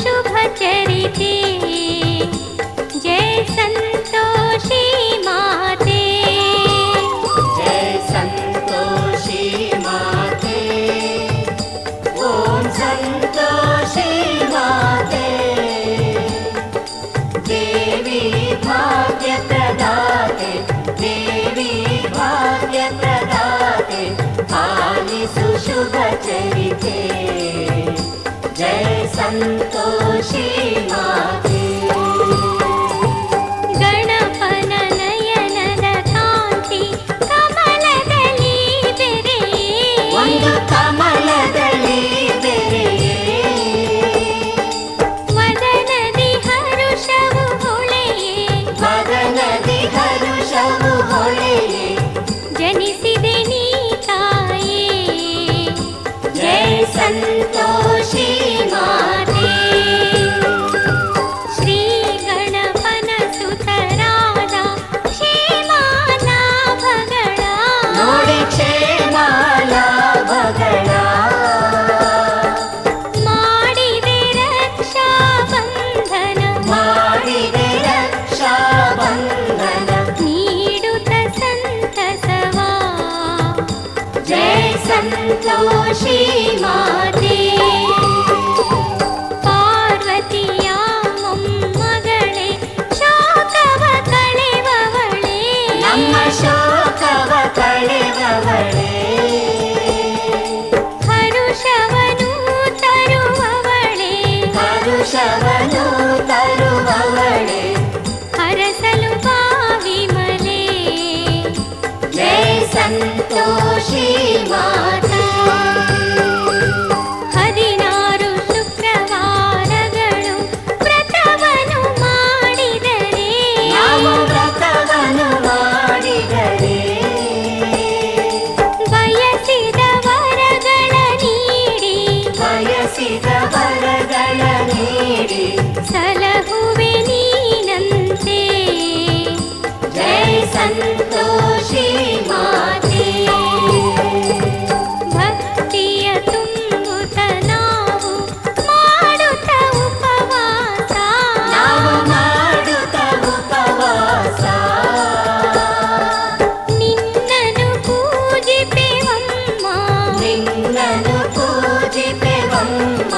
शुभचरिते जय संतोषी माते जय संतोषी माते ओम संतोषी माते देवी भाग्य प्रदाते देवी भाग्य प्रदाते आलिसु शुभचरिते जय संतोषी माते ಗಣಪನ ನಯನದ ಕಾಂತಿ ಕಮಲದಲ್ಲಿ ಬೆರೆಯೇ ಒಂದು ಕಮಲದಲ್ಲಿ ಬೆರೆಯೇ ವದನದಿ ಹರುಷವು ಹೊಳೆಯೇ ವದನದಿ ಹರುಷವು ಹೊಳೆಯೇ ಜನಿಸಿದೆ ನೀ ತಾಯೇ ಜಯ ಸಂತೋಷಿ ಮಾತೆ ಶ್ರೀ ಗಣಪನ ಸುತರಾದ ಕ್ಷೇಮಾಲಾಭಗಳ ನೋಡಿ ಕ್ಷೇಮ ಲಾಭಗಳ ಮಾಡಿದೆ ರಕ್ಷಾ ಬಂಧನ ಮಾಡಿದೆ ರಕ್ಷಾ ಬಂಧನ ನೀಡುತ್ತ ಸಂತಸವಾ ಜಯ ಸಂತೋಷಿ ಮಾತೆ ಪಾರ್ವತಿಯ ಮೊಮ್ಮಗಳೇ ಶೋಕವ ಕಳೆವವಳೇ ನಮ್ಮ ಶೋಕವ ಕಳೆವವಳೇ ಹರುಷವನು ತರುವವಳೇ ಹರುಷವನು ತರುವವಳೇ ಹರಸಲು ಬಾವಿಮಲೆ ಜಯ ಸಂತೋಷಿ ಮಾತೆ 16 ಶುಕ್ರವಾರಗಳು ವ್ರತವನ್ನು ಮಾಡಿದರೆ ನಾವು ವ್ರತವನ್ನು ಮಾಡಿದರೆ ಬಯಸಿದ ವರಗಳ ನೀಡಿ ಬಯಸಿದ ವರಗಳ ನೀಡಿ ಸಲಹುವೆ ನೀನಂತೆ ಜಯ ಸಂತೋಷಿ ಮಾತೆ ಭಕ್ತಿಯ ತುಂಬುತ್ತ ನಾವು ಮಾಡುತ್ತ ಉಪವಾಸ ನಾವು ಮಾಡುತ್ತ ಉಪವಾಸ ನಿನ್ನನು ಪೂಜಿಪೆವಮ್ಮ ನಿನ್ನನು ಪೂಜಿಪೆವಮ್ಮ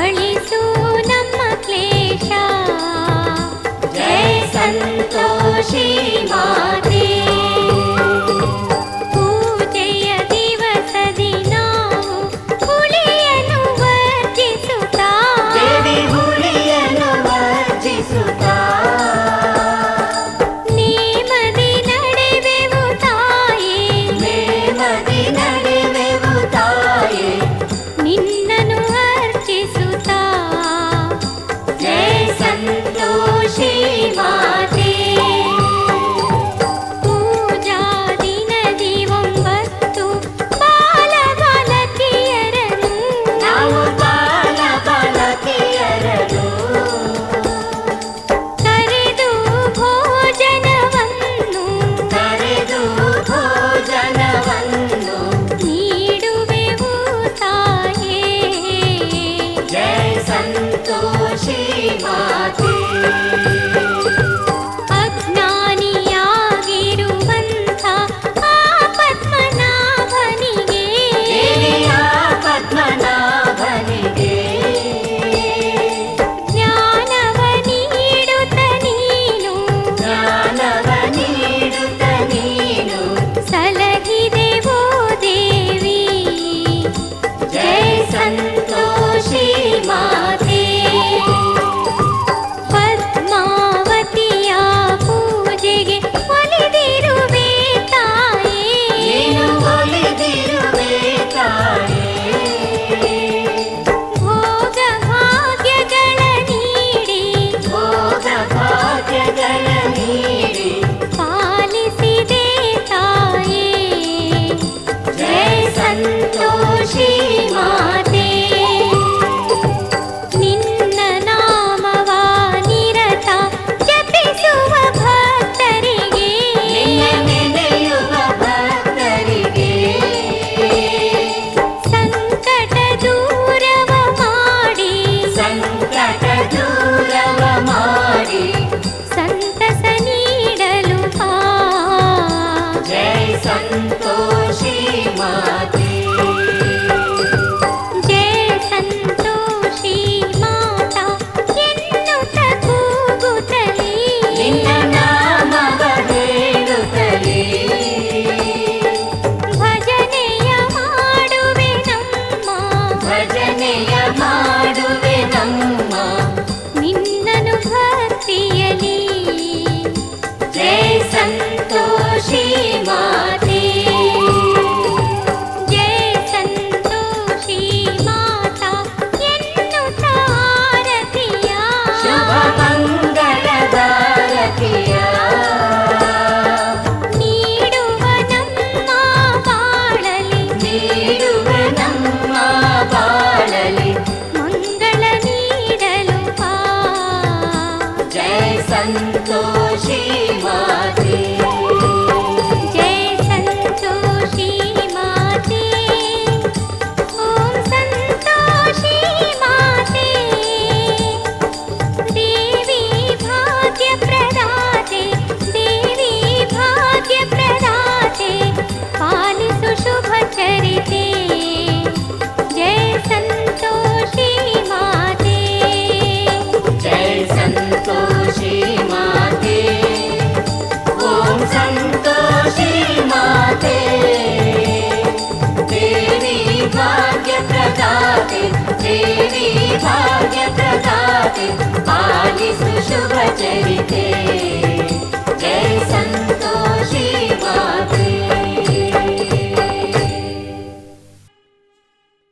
ಅಳಿಸು ನಮ್ಮ ಕ್ಲೇಶ ಜಯ ಸಂತೋಷಿ ಮಾತೆ ಪೂಜೆಯ ದಿವಸದಿ ನಾವು ಹುಳಿಯನ್ನು ವರ್ಜಿಸುತ್ತಾ ದೇವಿ ಹುಳಿಯನ್ನು ವರ್ಜಿಸುತ್ತಾ ನೇಮದಿ ನಡೆವೆವು ತಾಯೇ ನೇಮದಿ ನಡೆವೆವು ತಾಯೇ ನಿನ್ನನು ಅರ್ಚಿಸುತ್ತಾ ಜಯ ಸಂತೋಷಿ ಮಾತೆ ಪೂಜಾ ದಿನದಿ 9 ಬಾಲ ಬಾಲಕಿಯರನ್ನು ನಾವು ಬಾಲ ಬಾಲಕಿಯರನು ಕರೆದು ಭೋಜನವನ್ನು ಕರೆದು ಭೋಜನವನ್ನು ನೀಡುವೆವು ತಾಯೇ ಜಯ ಸಂತೋಷಿ ಮಾತೆ ಅಜ್ಞಾನಿಯಾಗಿರುವಂಥ ಆ ಪದ್ಮನಾಭನಿಗೆ ದೇವಿಯ ಪದ್ಮನಾಭನಿಗೆ ಜ್ಞಾನವ ನೀಡುತ್ತ ನೀನು ಜ್ಞಾನವ ನೀಡುತ್ತ ನೀನು ಸಲಹಿದೆವೋ ದೇವಿ ಜಯ ಸಂತೋಷಿ ಮಾತೆ ಪದ್ಮ संतोषी माते जय संतोषी माते ओम संतोषी माते देवी भाग्य प्रदाते देवी भाग्य प्रदाते पालिसु शुभ चरिते जय संतोषी माते जय संतोषी माते ॐ संतोषी माते देवी भाग्य प्रदाते